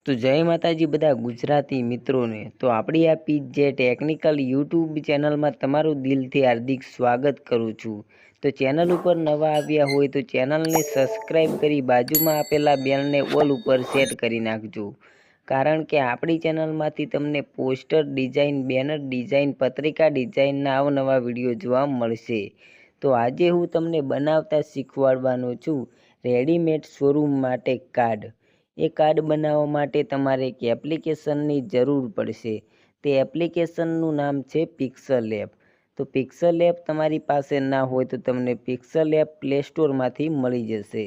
તો જય માતાજી બધા ગુજરાતી મિત્રોને। તો આપણી આ પીજે ટેકનિકલ યુટ્યુબ ચેનલમાં તમારું દિલથી હાર્દિક સ્વાગત કરું છું। તો ચેનલ ઉપર નવા આવ્યા હોય તો ચેનલને સબસ્ક્રાઈબ કરી બાજુમાં આપેલા બેલને ઓલ ઉપર સેટ કરી નાખજો, કારણ કે આપણી ચેનલમાંથી તમને પોસ્ટર ડિઝાઇન, બેનર ડિઝાઇન, પત્રિકા ડિઝાઇનના અવનવા વિડીયો જોવા મળશે। તો આજે હું તમને બનાવતા શીખવાડવાનો છું રેડીમેડ શોરૂમ માટે કાર્ડ। એ કાર્ડ બનાવવા માટે તમારે એક એપ્લિકેશનની જરૂર પડશે। તે એપ્લિકેશનનું નામ છે પિક્સલ એપ। તો પિક્સલ એપ તમારી પાસે ના હોય તો તમને પિક્સલ એપ પ્લે સ્ટોરમાંથી મળી જશે।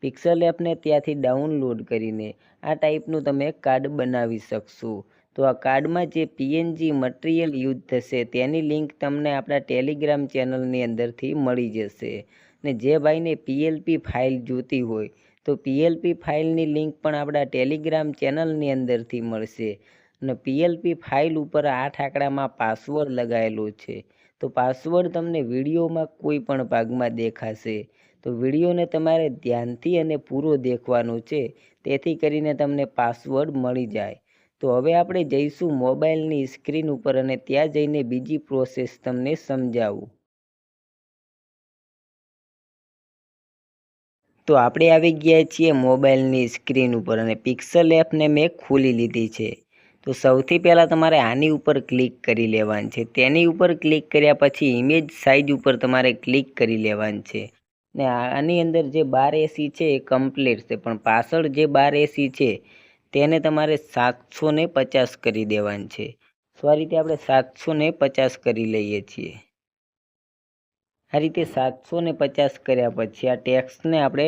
પિક્સલ એપને ત્યાંથી ડાઉનલોડ કરીને આ ટાઈપનું તમે કાર્ડ બનાવી શકશો। તો આ કાર્ડમાં જે પીએનજી મટીરિયલ યુઝ થશે તેની લિંક તમને આપણા ટેલિગ્રામ ચેનલની અંદરથી મળી જશે। ને જે ભાઈને પીએલપી ફાઇલ જોતી હોય તો પીએલપી ફાઇલની લિંક પણ આપણા ટેલિગ્રામ ચેનલની અંદરથી મળશે। અને પીએલપી ફાઇલ ઉપર 8 આંકડામાં પાસવર્ડ લગાવેલો છે। તો પાસવર્ડ તમને વિડીયોમાં કોઈ પણ ભાગમાં દેખાશે। તો વિડીયોને તમારે ધ્યાનથી અને પૂરો દેખવાનો છે, તેથી કરીને તમને પાસવર્ડ મળી જાય। તો હવે આપણે જઈશું મોબાઈલની સ્ક્રીન ઉપર અને ત્યાં જઈને બીજી પ્રોસેસ તમને સમજાવું। તો આપણે આવી ગયા છીએ મોબાઈલની સ્ક્રીન ઉપર અને પિક્સલ એપને મેં ખોલી લીધી છે। તો સૌથી પહેલાં તમારે આની ઉપર ક્લિક કરી લેવાની છે। તેની ઉપર ક્લિક કર્યા પછી ઇમેજ સાઇઝ ઉપર તમારે ક્લિક કરી લેવાની છે। ને આની અંદર જે 12 એસી છે એ કમ્પ્લીટ છે, પણ પાછળ જે 12 એસી છે તેને તમારે 750 કરી દેવાની છે। તો આ રીતે આપણે 750 કરી લઈએ છીએ। આ રીતે 750 કર્યા પછી આ ટેક્સ્ટને આપણે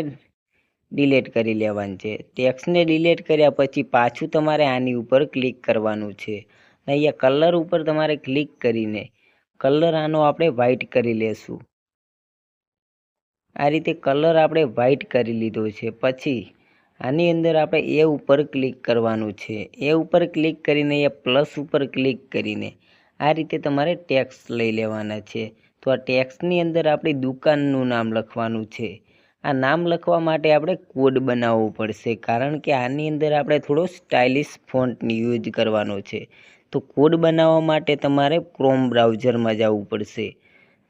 ડિલીટ કરી લેવાનું છે। ટેક્સ્ટને ડિલીટ કર્યા પછી પાછું તમારે આની ઉપર ક્લિક કરવાનું છે। અહીંયા કલર ઉપર તમારે ક્લિક કરીને કલર આનો આપણે વ્હાઇટ કરી લેશું। આ રીતે કલર આપણે વ્હાઇટ કરી લીધો છે। પછી આની અંદર આપણે એ ઉપર ક્લિક કરવાનું છે। એ ઉપર ક્લિક કરીને એ પ્લસ ઉપર ક્લિક કરીને આ રીતે તમારે ટેક્સ્ટ લઈ લેવાના છે। તો આ ટેક્સ્ટની અંદર આપણી દુકાનનું નામ લખવાનું છે। આ નામ લખવા માટે આપણે કોડ બનાવવો પડશે, કારણ કે આની અંદર આપણે થોડો સ્ટાઇલિશ ફોન્ટની યુઝ કરવાનો છે। તો કોડ બનાવવા માટે તમારે ક્રોમ બ્રાઉઝરમાં જવું પડશે।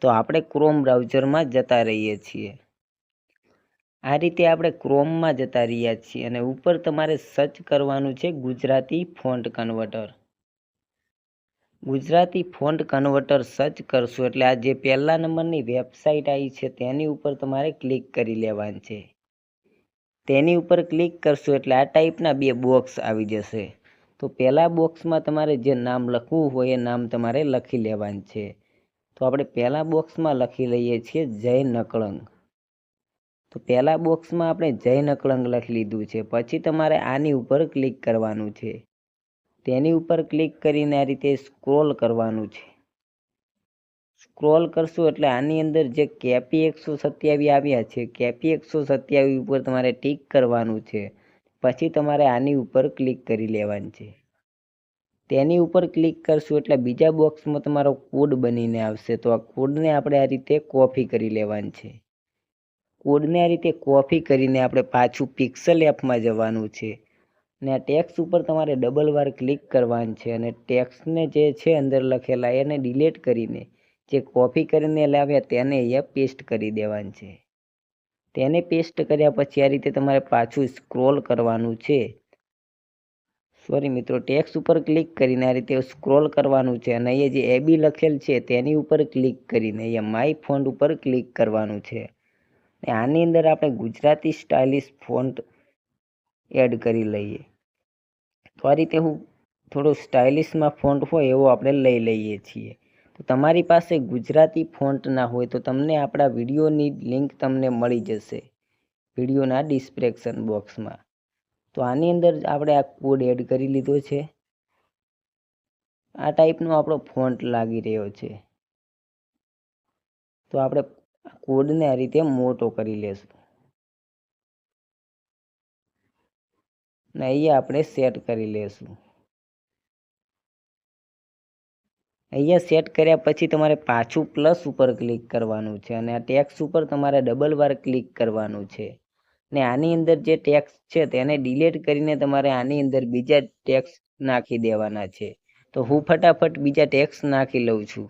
તો આપણે ક્રોમ બ્રાઉઝરમાં જતા રહીએ છીએ। આ રીતે આપણે ક્રોમમાં જતા રહ્યા છીએ અને ઉપર તમારે સર્ચ કરવાનું છે Gujarati font converter. Gujarati font converter search કરશો એટલે આ જે પહેલા નંબરની વેબસાઇટ આવી છે તેની ઉપર તમારે ક્લિક કરી લેવાની છે। તેની ઉપર ક્લિક કરશો એટલે આ ટાઈપના 2 બોક્સ આવી જશે। તો પહેલા બોક્સમાં તમારે જે નામ લખવું હોય એ નામ તમારે લખી લેવાનું છે। તો આપણે પહેલા બોક્સમાં લખી લઈએ છીએ જય નકળંગ। તો પહેલા બોક્સમાં આપણે જય નકળંગ લખી લીધું છે। પછી તમારે આની ઉપર ક્લિક કરવાનું છે। તેની ઉપર ક્લિક કરીને આ રીતે સ્ક્રોલ કરવાનું છે। સ્ક્રોલ કરશો એટલે આની અંદર જે કેપી 127 આવ્યા છે, કેપી 127 ઉપર તમારે ટીક કરવાનું છે। પછી તમારે આની ઉપર ક્લિક કરી લેવાની છે। તેની ઉપર ક્લિક કરશો એટલે બીજા બોક્સમાં તમારો કોડ બનીને આવશે। તો આ કોડને આપણે આ રીતે કોપી કરી લેવાની છે। કોડને આ રીતે કોપી કરીને આપણે પાછું પિક્સલ એપમાં જવાનું છે ને આ ટેક્સ્ટ ઉપર તમારે ડબલ વાર ક્લિક કરવાનું છે અને ટેક્સ્ટને જે છે અંદર લખેલા એને ડિલીટ કરીને જે કોપી કરીને લાવ્યા તેને અહીંયા પેસ્ટ કરી દેવાનું છે। તેને પેસ્ટ કર્યા પછી આ રીતે તમારે પાછું સ્ક્રોલ કરવાનું છે। સોરી મિત્રો, ટેક્સ્ટ ઉપર ક્લિક કરીને આ રીતે સ્ક્રોલ કરવાનું છે અને અહીંયા જે એબી લખેલ છે તેની ઉપર ક્લિક કરીને અહીંયા માય ફોન્ટ ઉપર ક્લિક કરવાનું છે। ને આની અંદર આપણે ગુજરાતી સ્ટાઇલિશ ફોન્ટ એડ કરી લઈએ। તો આ રીતે હું થોડો સ્ટાઇલિશમાં ફોન્ટ હોય એવો આપણે લઈ લઈએ છીએ। તો તમારી પાસે ગુજરાતી ફોન્ટ ના હોય તો તમને આપણા વિડીયોની લિંક તમને મળી જશે વિડીયોના ડિસ્ક્રિપ્શન બોક્સમાં। તો આની અંદર આપણે આ કોડ એડ કરી લીધો છે। આ ટાઈપનો આપણો ફોન્ટ લાગી રહ્યો છે। તો આપણે કોડને આ રીતે મોટો કરી લેશું ને અહીંયા આપણે સેટ કરી લેશું। અહીંયા સેટ કર્યા પછી તમારે પાછું પ્લસ ઉપર ક્લિક કરવાનું છે અને આ ટેક્સ્ટ ઉપર તમારે ડબલ વાર ક્લિક કરવાનું છે। ને આની અંદર જે ટેક્સ છે તેને ડિલીટ કરીને તમારે આની અંદર બીજા ટેક્સ નાખી દેવાના છે. તો હું ફટાફટ બીજા ટેક્સ નાખી લઉં છું.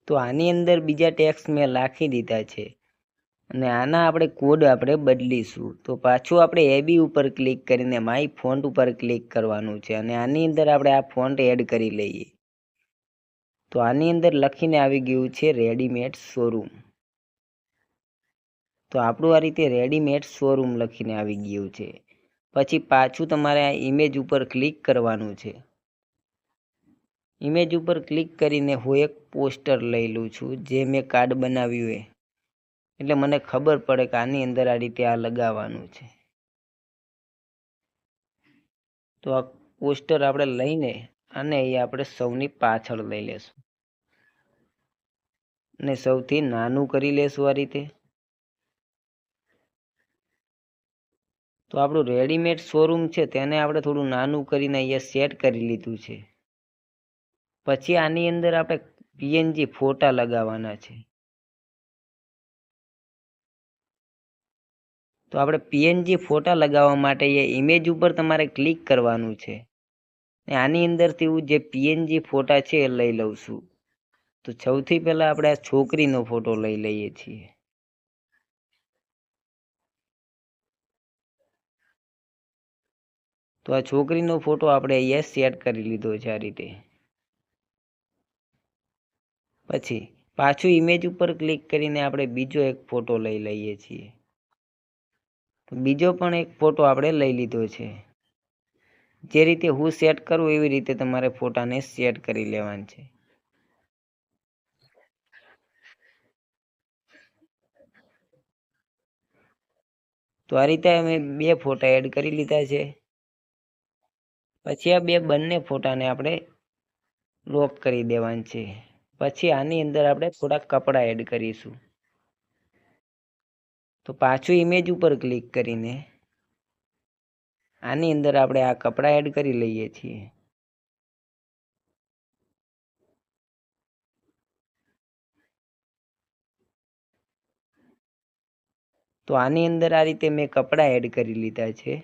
તો આની અંદર બીજા ટેક્સ મેં લખી દીધા છે અને આના આપણે કોડ આપણે બદલીશું. તો પાછું આપણે એબી ઉપર ક્લિક કરીને માય ફોન્ટ ઉપર ક્લિક કરવાનું છે અને આની અંદર આપણે આ ફોન્ટ એડ કરી લઈએ. તો આની અંદર લખીને આવી ગયું છે રેડીમેડ શોરૂમ. તો આપણું આ રીતે રેડીમેડ શોરૂમ લખીને આવી ગયું છે. પછી પાછું તમારે આ ઇમેજ ઉપર ક્લિક કરવાનું છે. ઇમેજ ઉપર ક્લિક કરીને હું એક પોસ્ટર લઈ લઉં છું જે મેં કાર્ડ બનાવ્યું હોય, એટલે મને ખબર પડે કે આની અંદર આ રીતે આ લગાવવાનું છે. તો આ પોસ્ટર આપણે લઈને અને એ આપણે સૌની પાછળ લઈ લેશું અને સૌથી નાનું કરી લેશું આ રીતે. તો આપણું રેડીમેડ શોરૂમ છે તેને આપણે થોડું નાનું કરીને અહીંયા સેટ કરી લીધું છે. પછી આની અંદર આપણે પીએનજી ફોટા લગાવવાના છે. તો આપણે પીએનજી ફોટા લગાવવા માટે એ ઇમેજ ઉપર તમારે ક્લિક કરવાનું છે. આની અંદરથી હું જે પીએનજી ફોટા છે એ લઈ લઉં છું. તો સૌથી પહેલા આપણે આ છોકરીનો ફોટો લઈ લઈએ છીએ. તો આ છોકરીનો ફોટો આપણે અહીંયા સેટ કરી લીધો છે આ રીતે. પછી પાછું ઇમેજ ઉપર ક્લિક કરીને આપણે બીજો એક ફોટો લઈ લઈએ છીએ. તો બીજો પણ એક ફોટો આપણે લઈ લીધો છે. જે રીતે હું સેટ કરું એવી રીતે તમારે ફોટાને સેટ કરી લેવાનું છે. તો આ રીતે અમે બે ફોટા એડ કરી લીધા છે. પછી આ બંને ફોટાને આપણે લોક કરી દેવાનું છે. પછી આની અંદર આપણે થોડા કપડાં એડ કરીશું. તો પાછું ઇમેજ ઉપર ક્લિક કરીને આની અંદર આપણે આ કપડાં એડ કરી લઈએ છીએ. તો આની અંદર આ રીતે મેં કપડાં એડ કરી લીધા છે.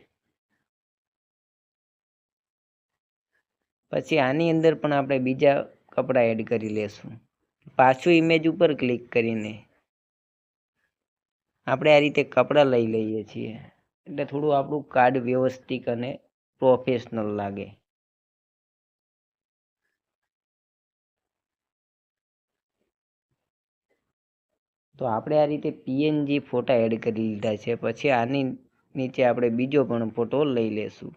પછી આની અંદર પણ આપણે બીજા કપડાં એડ કરી લેશું. પાછું ઇમેજ ઉપર ક્લિક કરીને આપણે આ રીતે કપડાં લઈ લઈએ છીએ, એટલે થોડું આપણું કાર્ડ વ્યવસ્થિત અને પ્રોફેશનલ લાગે. તો આપણે આ રીતે પીએનજી ફોટા એડ કરી લીધા છે. પછી આની નીચે આપણે બીજો પણ ફોટો લઈ લેશું.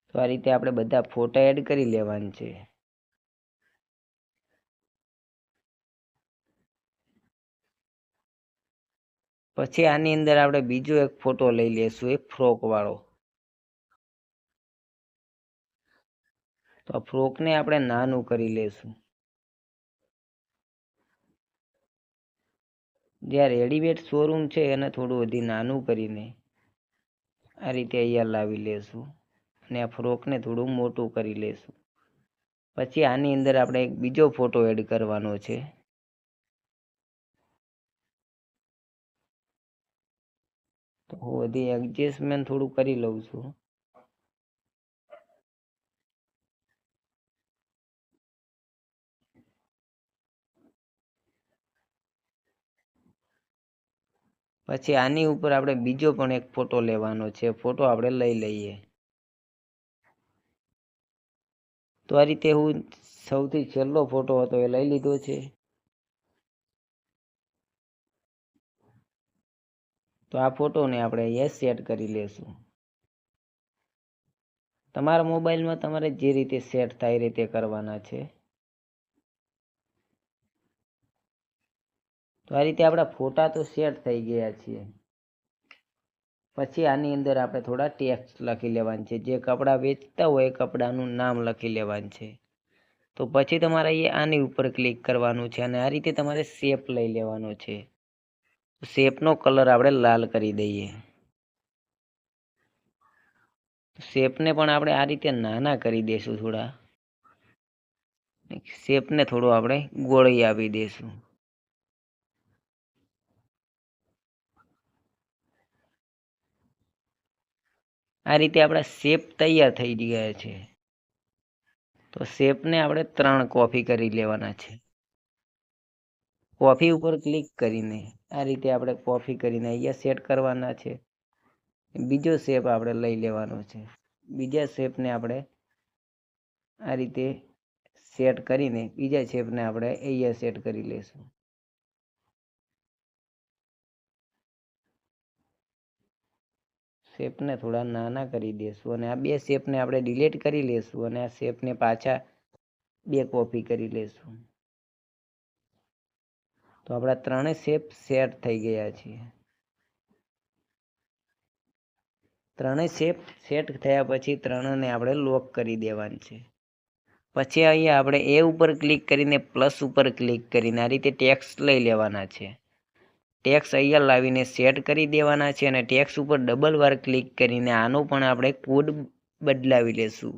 તો આ રીતે આપણે બધા ફોટા એડ કરી લેવાના છે. પછી આની અંદર આપણે બીજો એક ફોટો લઈ લેશું, એક ફ્રોક વાળો. તો આ ફ્રોકને આપણે નાનું કરી લેશું. જ્યાં રેડીમેડ શોરૂમ છે એને થોડું વધી નાનું કરીને આ રીતે અહીંયા લાવી લેશું અને આ ફ્રોકને થોડું મોટું કરી લેશું. પછી આની અંદર આપણે એક બીજો ફોટો એડ કરવાનો છે. તો હું બધી એડજસ્ટમેન્ટ થોડું કરી લઉં છું. પછી આની ઉપર આપણે બીજો પણ એક ફોટો લેવાનો છે. ફોટો આપણે લઈ લઈએ. તો આ રીતે હું સૌથી છેલ્લો ફોટો હતો એ લઈ લીધો છે. તો આ ફોટોને આપણે અહીંયા સેટ કરી લેશું. તમારા મોબાઈલમાં તમારે જે રીતે સેટ થાય એ રીતે કરવાના છે. તો આ રીતે આપણા ફોટા તો સેટ થઈ ગયા છે. પછી આની અંદર આપણે થોડા ટેક્સ્ટ લખી લેવાનું છે. જે કપડાં વેચતા હોય એ કપડાનું નામ લખી લેવાનું છે. તો પછી તમારે અહીંયા આની ઉપર ક્લિક કરવાનું છે અને આ રીતે તમારે શેપ લઈ લેવાનો છે. શેપનો કલર આપણે લાલ કરી દઈએ. શેપને પણ આપણે આ રીતે નાના કરી દઈશું. થોડા શેપને થોડો આપણે ગોળી આપી દઈશું. આ રીતે આપણા શેપ તૈયાર થઈ ગયા છે. તો શેપને આપણે 3 કોપી કરી લેવાના છે. કોપી ઉપર ક્લિક કરીને આ રીતે આપણે કોપી કરીને અહીંયા સેટ કરવાના છે. બીજો શેપ આપણે લઈ લેવાનો છે. બીજા શેપને આપણે આ રીતે સેટ કરીને બીજા શેપને આપણે અહીંયા સેટ કરી લેશું. શેપને થોડા નાના કરી દેશું અને આ 2 શેપને આપણે ડિલીટ કરી લેશું અને આ શેપને પાછા 2 કોપી કરી લેશું. તો આપણા 3 શેપ સેટ થઈ ગયા છે. 3 શેપ સેટ થયા પછી 3ને આપણે લોક કરી દેવાનું છે. પછી અહીંયા આપણે એ ઉપર ક્લિક કરીને પ્લસ ઉપર ક્લિક કરીને આ રીતે ટેક્સ્ટ લઈ લેવાના છે. ટેક્સ્ટ અહીંયા લાવીને સેટ કરી દેવાના છે અને ટેક્સ્ટ ઉપર ડબલ વાર ક્લિક કરીને આનો પણ આપણે કોડ બદલાવી લેશું.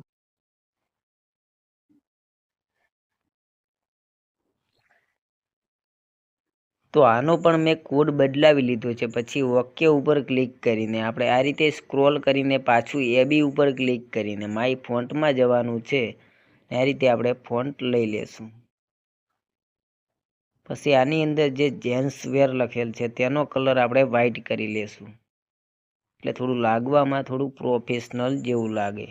તો આનો પણ મેં કોડ બદલાવી લીધો છે. પછી ઓકે ઉપર ક્લિક કરીને આપણે આ રીતે સ્ક્રોલ કરીને પાછું એબી ઉપર ક્લિક કરીને માય ફોન્ટમાં જવાનું છે. આ રીતે આપણે ફોન્ટ લઈ લેશું. પછી આની અંદર જે જેન્ટ્સ વેર લખેલ છે તેનો કલર આપણે વ્હાઇટ કરી લેશું. એટલે થોડું લાગવામાં થોડું પ્રોફેશનલ જેવું લાગે.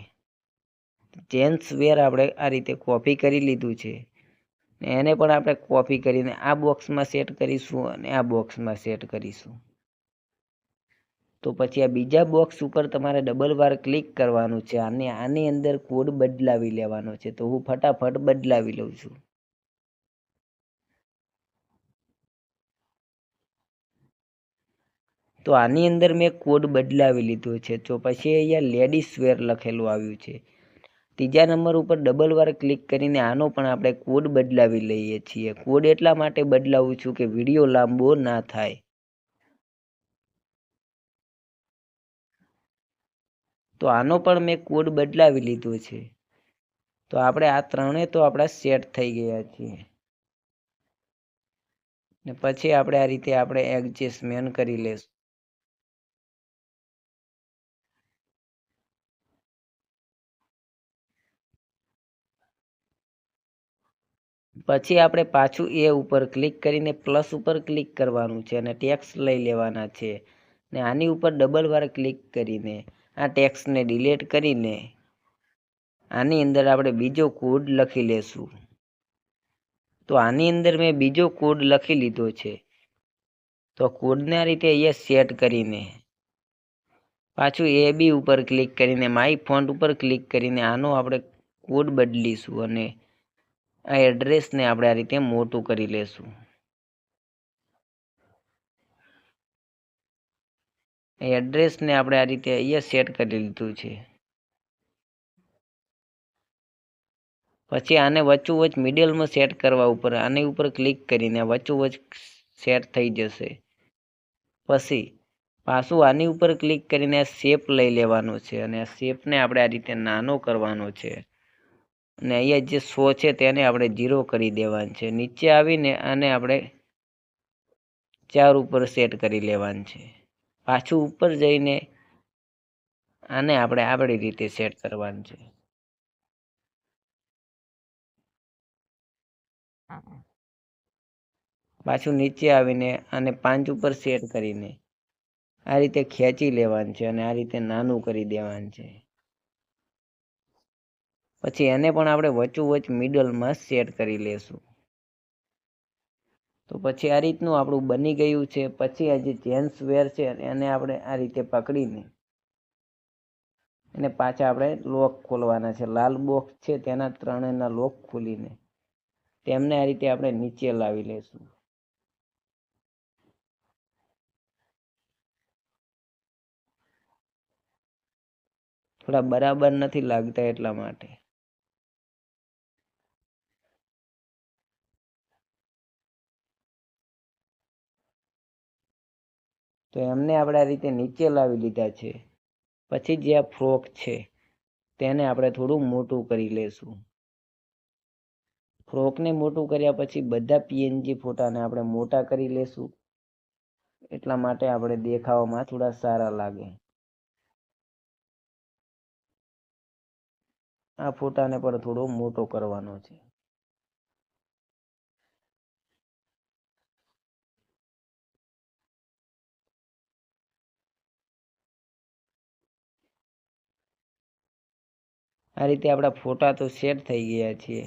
જેન્ટ્સ વેર આપણે આ રીતે કોપી કરી લીધું છે. એને પણ આપણે કોપી કરીને આ બોક્સમાં સેટ કરીશું અને આ બોક્સમાં સેટ કરીશું. તો પછી આ બીજા બોક્સ ઉપર તમારે ડબલ વાર ક્લિક કરવાનું છે અને આની અંદર કોડ બદલાવી લેવાનો છે. તો હું ફટાફટ બદલાવી લઉં છું. તો આની અંદર મેં કોડ બદલાવી લીધો છે. તો પછી અહીંયા લેડીઝ વેર લખેલું આવ્યું છે. ત્રીજા નંબર ઉપર ડબલ વાર ક્લિક કરીને આનો પણ આપણે કોડ બદલાવી લઈએ છીએ. કોડ એટલા માટે બદલાવું છું કે વિડીયો લાંબો ના થાય. તો આનો પણ મેં કોડ બદલાવી લીધો છે. તો આપણે આ 3 તો આપણા સેટ થઈ ગયા છીએ. ને પછી આપણે આ રીતે આપણે એડજસ્ટમેન્ટ કરી લેશું. પછી આપણે પાછું એ ઉપર ક્લિક કરીને પ્લસ ઉપર ક્લિક કરવાનું છે અને ટેક્સ્ટ લઈ લેવાના છે. ને આની ઉપર ડબલ વાર ક્લિક કરીને આ ટેક્સ્ટને ડિલીટ કરીને આની અંદર આપણે બીજો કોડ લખી લેશું. તો આની અંદર મેં બીજો કોડ લખી લીધો છે. તો કોડને આ રીતે અહીંયા સેટ કરીને પાછું એબી ઉપર ક્લિક કરીને માય ફોન્ટ ઉપર ક્લિક કરીને આનો આપણે કોડ બદલીશું અને આ એડ્રેસને આપણે આ રીતે મોટું કરી લેશું. એડ્રેસને આપણે આ રીતે અહીંયા સેટ કરી લીધું છે. પછી આને વચ્ચોવચ મિડલમાં સેટ કરવા ઉપર આની ઉપર ક્લિક કરીને વચ્ચોવચ સેટ થઈ જશે. પછી પાછું આની ઉપર ક્લિક કરીને આ શેપ લઈ લેવાનો છે અને આ શેપને આપણે આ રીતે નાનો કરવાનો છે અને અહીંયા જે 100 છે તેને આપણે 0 કરી દેવાનું છે. નીચે આવીને આને આપણે 4 ઉપર સેટ કરી લેવાનું છે. પાછું ઉપર જઈને આને આપણે આપણી રીતે સેટ કરવાનું છે. પાછું નીચે આવીને આને 5 ઉપર સેટ કરીને આ રીતે ખેંચી લેવાનું છે અને આ રીતે નાનું કરી દેવાનું છે. પછી એને પણ આપણે વચ્ચોવચ મિડલમાં સેટ કરી લેશું. તો પછી આ રીતનું આપણું બની ગયું છે. પછી આ જે જેન્ટ્સ વેર છે એને આપણે આ રીતે પકડીને એને પાછા આપણે લોક ખોલવાના છે. લાલ બોક્સ છે તેના 3ના લોક ખોલીને તેમને આ રીતે આપણે નીચે લાવી લેશું. થોડા બરાબર નથી લાગતા એટલા માટે. તો એમને આપણે આ રીતે નીચે લાવી લીધા છે. પછી જે આ ફ્રોક છે તેને આપણે થોડું મોટું કરી લેશું. ફ્રોકને મોટું કર્યા પછી બધા પીએનજી ફોટાને આપણે મોટા કરી લેશું. એટલા માટે આપણે દેખાવામાં થોડા સારા લાગે. આ ફોટાને પણ થોડો મોટો કરવાનો છે. આ રીતે આપણા ફોટા તો સેટ થઈ ગયા છે.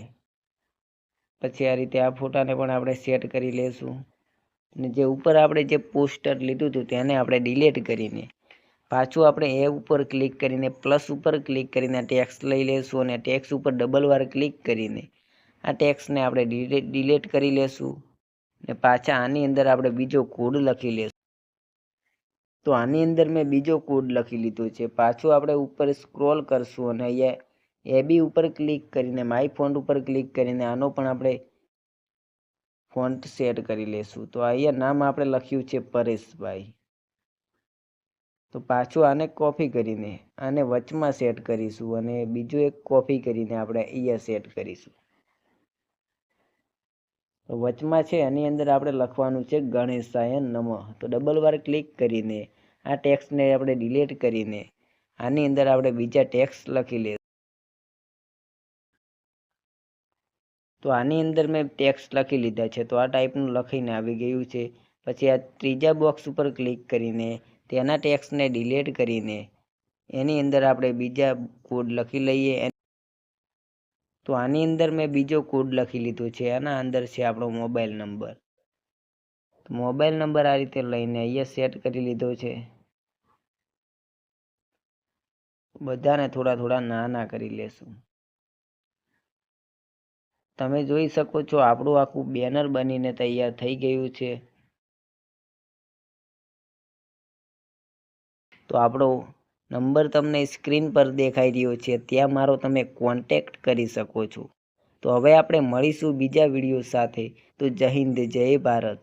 પછી આ રીતે આ ફોટાને પણ આપણે સેટ કરી લેશું. અને જે ઉપર આપણે જે પોસ્ટર લીધું હતું તેને આપણે ડિલીટ કરીને પાછું આપણે એ ઉપર ક્લિક કરીને પ્લસ ઉપર ક્લિક કરીને ટેક્સ્ટ લઈ લેશું અને ટેક્સ્ટ ઉપર ડબલ વાર ક્લિક કરીને આ ટેક્સ્ટને આપણે ડિલીટ કરી લેશું. અને પાછા આની અંદર આપણે બીજો કોડ લખી લેશું. તો આની અંદર મેં બીજો કોડ લખી લીધો છે. પાછું આપણે ઉપર સ્ક્રોલ કરશું અને અહીંયા એબી ઉપર ક્લિક કરીને માય ફોન્ટ ઉપર ક્લિક કરીને આનો પણ આપણે ફોન્ટ સેટ કરી લેશું. તો અહીંયા નામ આપણે લખ્યું છે પરેશભાઈ. તો પાછું આને કોપી કરીને આને વચમાં સેટ કરીશું અને બીજું એક કોપી કરીને આપણે અહીંયા સેટ કરીશું. તો વચમાં છે એની અંદર આપણે લખવાનું છે ગણેશાય નમઃ. તો ડબલ વાર ક્લિક કરીને આ ટેક્સ્ટને આપણે ડિલીટ કરીને આની અંદર આપણે બીજા ટેક્સ્ટ લખી લઈશું. તો આની અંદર મેં ટેક્સ્ટ લખી લીધા છે. તો આ ટાઈપનું લખીને આવી ગયું છે. પછી આ ત્રીજા બોક્સ ઉપર ક્લિક કરીને તેના ટેક્સ્ટને ડિલીટ કરીને એની અંદર આપણે બીજા કોડ લખી લઈએ. તો આની અંદર મેં બીજો કોડ લખી લીધો છે. આના અંદર છે આપણો મોબાઈલ નંબર. તો મોબાઈલ નંબર આ રીતે લઈને અહીંયા સેટ કરી લીધો છે. બધાને થોડા થોડા નાના કરી લેશું. તમે જોઈ શકો છો આપણું આખું બેનર બનીને તૈયાર થઈ ગયું છે. તો આપણો નંબર તમને સ્ક્રીન પર દેખાઈ રહ્યો છે. ત્યાં મારો તમે કોન્ટેક્ટ કરી શકો છો. તો હવે આપણે મળીશું બીજા વિડીયો સાથે. તો જય હિન્દ, જય ભારત.